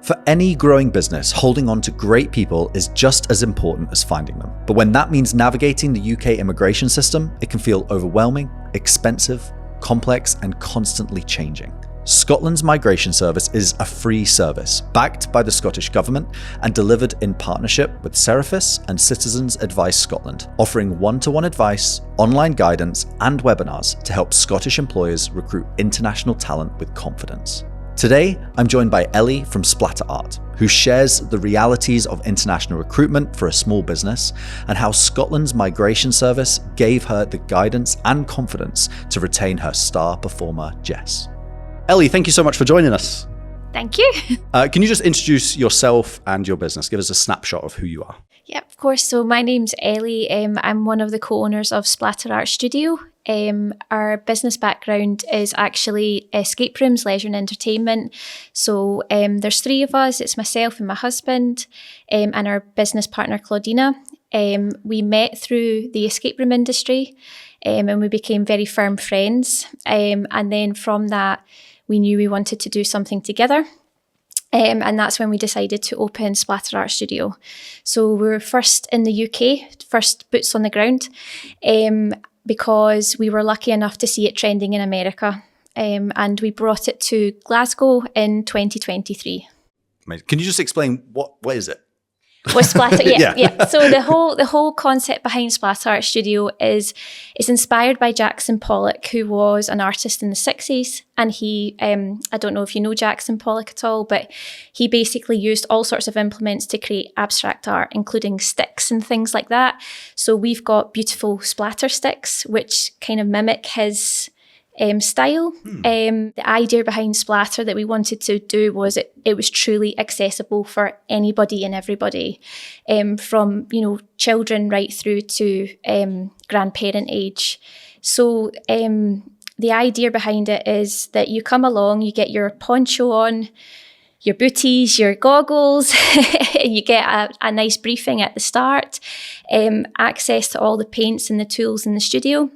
For any growing business, holding on to great people is just as important as finding them. But when that means navigating the UK immigration system, it can feel overwhelming, expensive, complex, and constantly changing. Scotland's migration service is a free service, backed by the Scottish Government and delivered in partnership with Seraphis and Citizens Advice Scotland, offering one-to-one advice, online guidance, and webinars to help Scottish employers recruit international talent with confidence. Today, I'm joined by Ellie from Splatter Art, who shares the realities of international recruitment for a small business and how Scotland's migration service gave her the guidance and confidence to retain her star performer, Jess. Ellie, thank you so much for joining us. Thank you. Can you just introduce yourself and your business? Give us a snapshot of who you are. Yeah, of course. So my name's Ellie. I'm one of the co-owners of Splatter Art Studio. Our business background is actually escape rooms, leisure and entertainment. So there's three of us. It's myself and my husband and our business partner, Claudina. We met through the escape room industry and we became very firm friends. And then from that, we knew we wanted to do something together. And that's when we decided to open Splatter Art Studio. So we were first in the UK, first boots on the ground, because we were lucky enough to see it trending in America. And we brought it to Glasgow in 2023. Can you just explain what is it? With Splatter, yeah. Yeah. So the whole concept behind Splatter Art Studio is inspired by Jackson Pollock, who was an artist in the 60s. And he, I don't know if you know Jackson Pollock at all, but he basically used all sorts of implements to create abstract art, including sticks and things like that. So we've got beautiful splatter sticks, which kind of mimic his style. The idea behind Splatter that we wanted to do was it was truly accessible for anybody and everybody, from children right through to grandparent age. So the idea behind it is that you come along, you get your poncho on, your booties, your goggles, you get a nice briefing at the start, access to all the paints and the tools in the studio.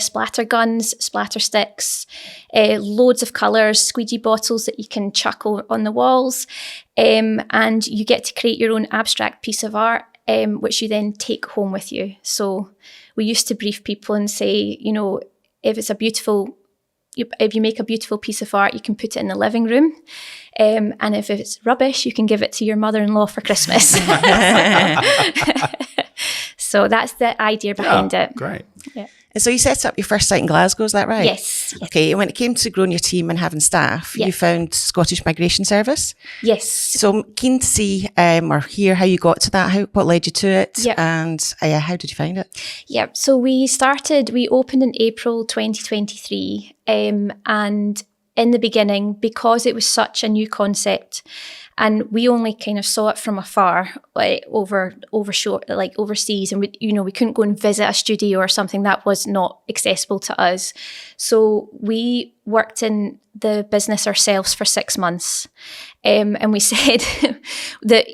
Splatter guns, splatter sticks, loads of colours, squeegee bottles that you can chuck on the walls, and you get to create your own abstract piece of art, which you then take home with you. So we used to brief people and say, if you make a beautiful piece of art, you can put it in the living room. And if it's rubbish, you can give it to your mother-in-law for Christmas. So that's the idea behind it. Great. Yeah. And so you set up your first site in Glasgow, is that right? Yes. Okay, and when it came to growing your team and having staff, you found Scottish Migration Service? Yes. So I'm keen to see or hear how you got to that, what led you to it, and how did you find it? Yeah, so we opened in April 2023, and in the beginning, because it was such a new concept, and we only kind of saw it from afar, overseas, and we couldn't go and visit a studio or something that was not accessible to us. So we worked in the business ourselves for 6 months, and we said that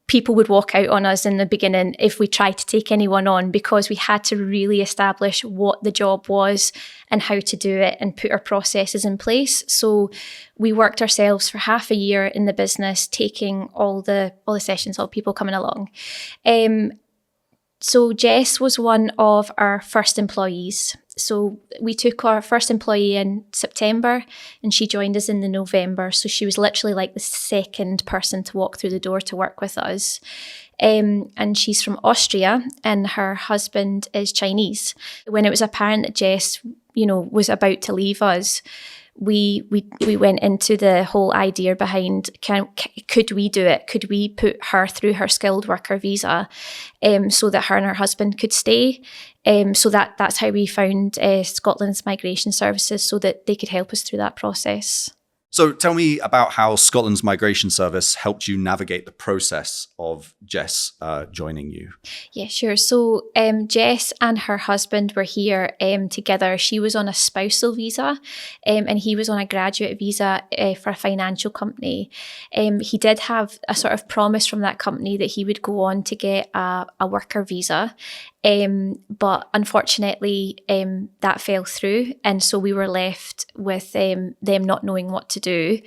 people would walk out on us in the beginning if we tried to take anyone on, because we had to really establish what the job was and how to do it and put our processes in place. So we worked ourselves for half a year in the business, taking all the sessions, all people coming along. So Jess was one of our first employees. So we took our first employee in September and she joined us in the November. So she was literally like the second person to walk through the door to work with us. And she's from Austria and her husband is Chinese. When it was apparent that Jess, was about to leave us, we went into the whole idea behind could we do it? Could we put her through her skilled worker visa so that her and her husband could stay? So that's how we found Scotland's Migration Services, so that they could help us through that process. So tell me about how Scotland's Migration Service helped you navigate the process of Jess joining you. Yeah, sure. So Jess and her husband were here together. She was on a spousal visa and he was on a graduate visa for a financial company. He did have a sort of promise from that company that he would go on to get a worker visa. But unfortunately, that fell through. And so we were left with them not knowing what to do.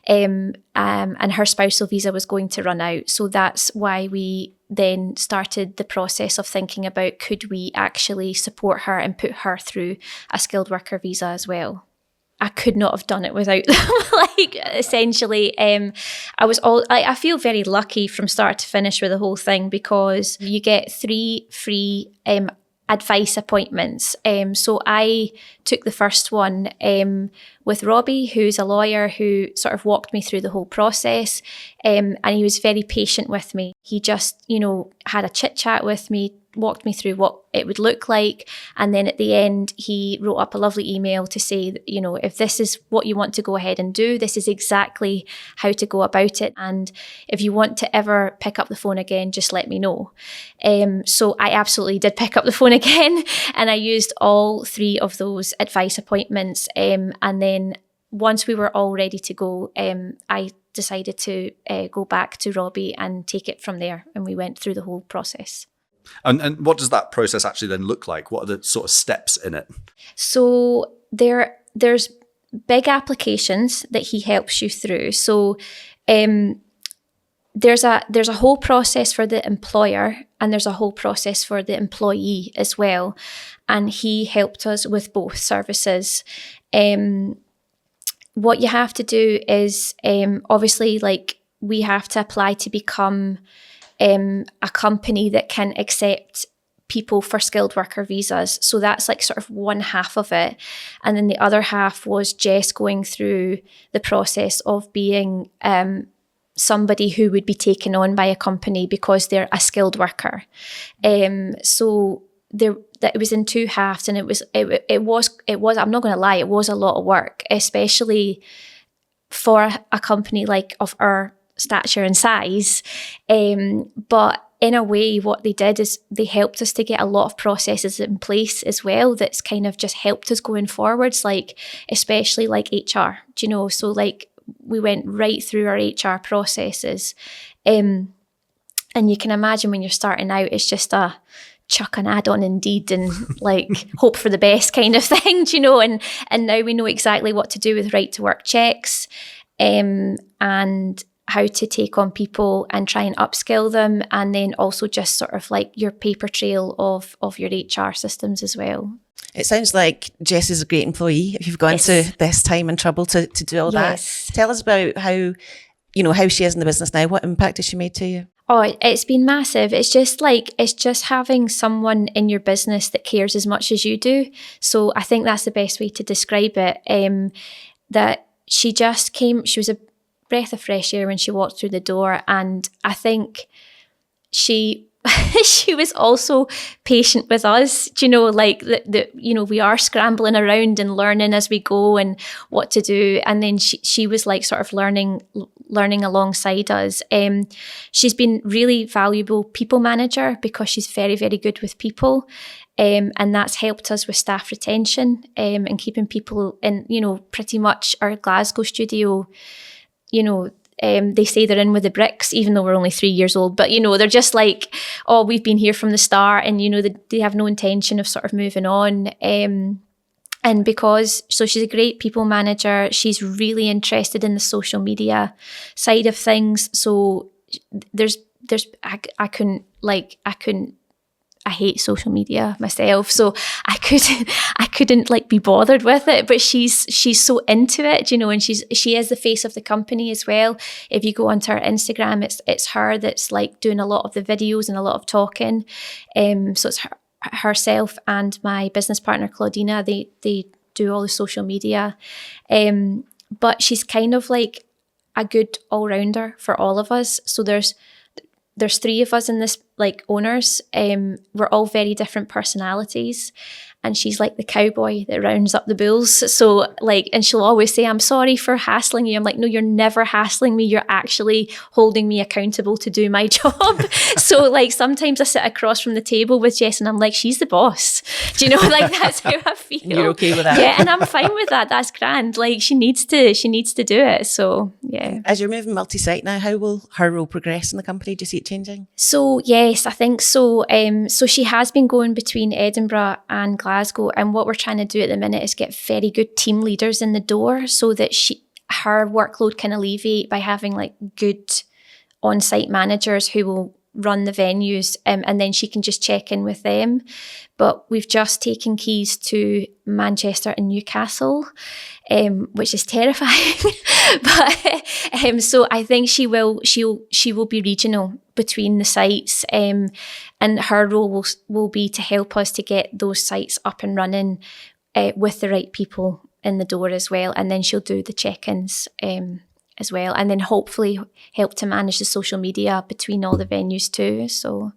And her spousal visa was going to run out. So that's why we then started the process of thinking about, could we actually support her and put her through a skilled worker visa as well? I could not have done it without them. Like, essentially, I feel very lucky from start to finish with the whole thing, because you get 3 free advice appointments. So I took the first one with Robbie, who's a lawyer, who sort of walked me through the whole process. And he was very patient with me. He just, had a chit chat with me, walked me through what it would look like. And then at the end, he wrote up a lovely email to say that, if this is what you want to go ahead and do, this is exactly how to go about it. And if you want to ever pick up the phone again, just let me know. So I absolutely did pick up the phone again, and I used all 3 of those advice appointments. And then once we were all ready to go, I decided to go back to Robbie and take it from there. And we went through the whole process. And what does that process actually then look like? What are the sort of steps in it? So there's big applications that he helps you through. So there's a whole process for the employer, and there's a whole process for the employee as well. And he helped us with both services. What you have to do is obviously, like, we have to apply to become a company that can accept people for skilled worker visas. So that's like sort of one half of it. And then the other half was Jess going through the process of being somebody who would be taken on by a company because they're a skilled worker. So it was in 2 halves, and it was I'm not going to lie, it was a lot of work, especially for a company like of our stature and size, but in a way what they did is they helped us to get a lot of processes in place as well that's kind of just helped us going forwards, like especially like HR, so like we went right through our HR processes, and you can imagine when you're starting out, it's just a chuck an ad on Indeed and like hope for the best kind of thing, and now we know exactly what to do with right to work checks, and how to take on people and try and upskill them, and then also just sort of like your paper trail of your HR systems as well. It sounds like Jess is a great employee if you've gone to this time and trouble to do all that. Tell us about how she is in the business now. What impact has she made to you? Oh, it's been massive. It's just having someone in your business that cares as much as you do. So I think that's the best way to describe it. That she was a breath of fresh air when she walked through the door, and I think she was also patient with us, like we are scrambling around and learning as we go and what to do, and then she was like sort of learning alongside us. She's been really valuable people manager because she's very, very good with people, and that's helped us with staff retention, and keeping people in, pretty much our Glasgow studio. They say they're in with the bricks, even though we're only 3 years old. But, they're just like, oh, we've been here from the start, and, they have no intention of sort of moving on. And so she's a great people manager. She's really interested in the social media side of things. So I hate social media myself, so I couldn't like be bothered with it. But she's so into it, and she is the face of the company as well. If you go onto her Instagram, it's her that's like doing a lot of the videos and a lot of talking. So it's herself and my business partner Claudina. They do all the social media, but she's kind of like a good all rounder for all of us. So there's 3 of us in this, like, owners. We're all very different personalities, and she's like the cowboy that rounds up the bulls. So like, and she'll always say, I'm sorry for hassling you. I'm like, no, you're never hassling me. You're actually holding me accountable to do my job. So like, sometimes I sit across from the table with Jess and I'm like, she's the boss. Do you know, like, that's how I feel. You're okay with that? Yeah, and I'm fine with that. That's grand. Like, she needs to do it. So yeah. As you're moving multi-site now, how will her role progress in the company? Do you see it changing? So yeah, Yes, I think so. So she has been going between Edinburgh and Glasgow, and what we're trying to do at the minute is get very good team leaders in the door so that her workload can alleviate by having like good on-site managers who will run the venues, and then she can just check in with them. But we've just taken keys to Manchester and Newcastle, which is terrifying. But so I think she will be regional between the sites, and her role will be to help us to get those sites up and running with the right people in the door as well. And then she'll do the check-ins as well, and then hopefully help to manage the social media between all the venues too. So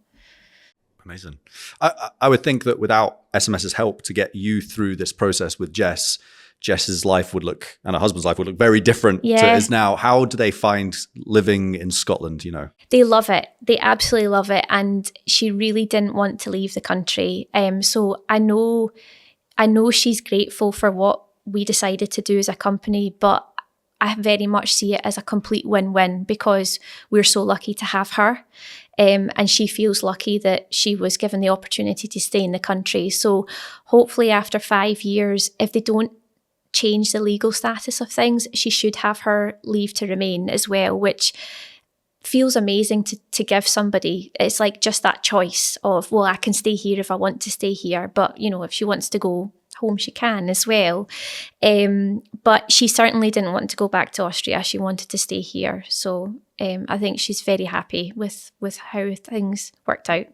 amazing. I would think that without SMS's help to get you through this process with Jess's life would look, and her husband's life would look very different to it is now. How do they find living in Scotland, you know? They love it. They absolutely love it. And she really didn't want to leave the country. So I know she's grateful for what we decided to do as a company, but I very much see it as a complete win-win because we're so lucky to have her. And she feels lucky that she was given the opportunity to stay in the country. So hopefully after 5 years, if they don't change the legal status of things, she should have her leave to remain as well, which feels amazing to give somebody. It's like just that choice of, well, I can stay here if I want to stay here. But, you know, if she wants to go home, she can as well. But she certainly didn't want to go back to Austria. She wanted to stay here. So I think she's very happy with how things worked out.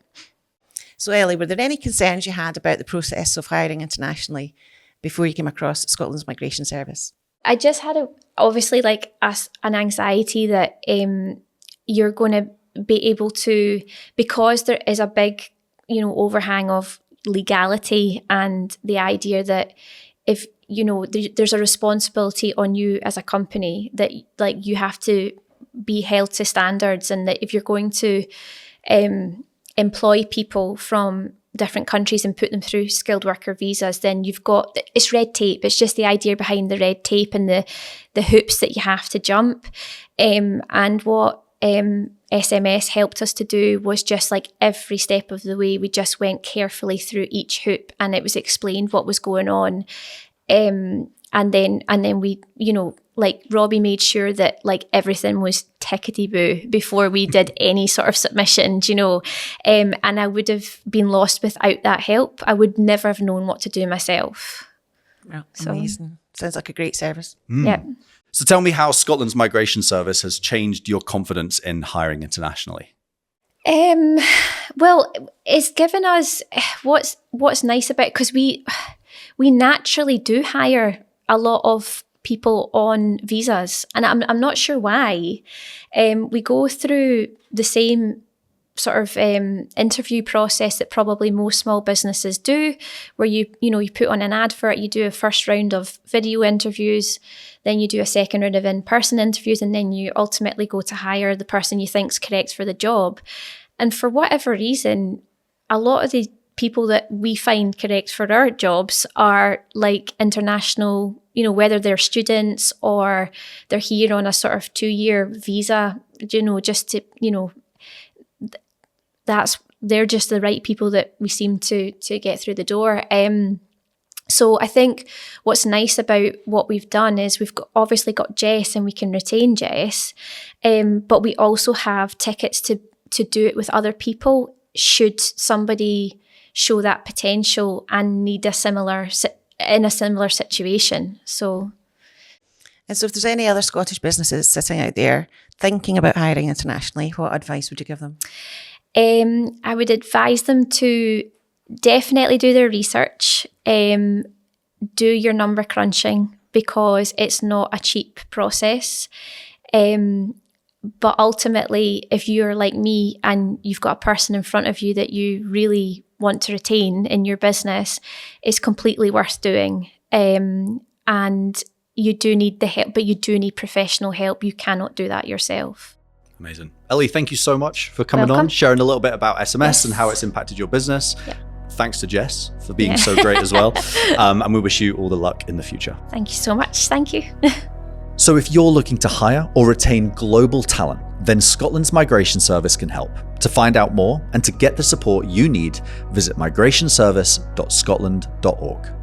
So Ellie, were there any concerns you had about the process of hiring internationally before you came across Scotland's Migration Service? I just had obviously an anxiety that you're going to be able to, because there is a big, overhang of legality and the idea that if, there's a responsibility on you as a company that you have to be held to standards, and that if you're going to employ people from different countries and put them through skilled worker visas, then it's red tape. It's just the idea behind the red tape and the hoops that you have to jump. And what SMS helped us to do was just every step of the way, we just went carefully through each hoop and it was explained what was going on. And then we, Robbie made sure that everything was tickety-boo before we did any sort of submission, and I would have been lost without that help. I would never have known what to do myself. Well, amazing. Sounds like a great service. Yeah. So tell me how Scotland's Migration Service has changed your confidence in hiring internationally. Well, it's given us what's nice about, because we naturally do hire a lot of people on visas, and I'm not sure why. We go through the same sort of interview process that probably most small businesses do, where you put on an advert, you do a first round of video interviews, then you do a second round of in-person interviews, and then you ultimately go to hire the person you think's correct for the job. And for whatever reason, a lot of the people that we find correct for our jobs are international, whether they're students or they're here on a sort of 2-year visa, just to, they're just the right people that we seem to get through the door. So I think what's nice about what we've done is we've obviously got Jess and we can retain Jess, but we also have tickets to do it with other people should somebody show that potential and need in a similar situation. And so if there's any other Scottish businesses sitting out there thinking about hiring internationally, what advice would you give them? I would advise them to definitely do their research, do your number crunching, because it's not a cheap process. But ultimately, if you're like me and you've got a person in front of you that you really want to retain in your business, it's completely worth doing. And you do need the help, but you do need professional help. You cannot do that yourself. Amazing. Ellie, thank you so much for coming on, sharing a little bit about SMS and how it's impacted your business. Yeah. Thanks to Jess for being so great as well. And we wish you all the luck in the future. Thank you so much. Thank you. So if you're looking to hire or retain global talent, then Scotland's Migration Service can help. To find out more and to get the support you need, visit migrationservice.scotland.org.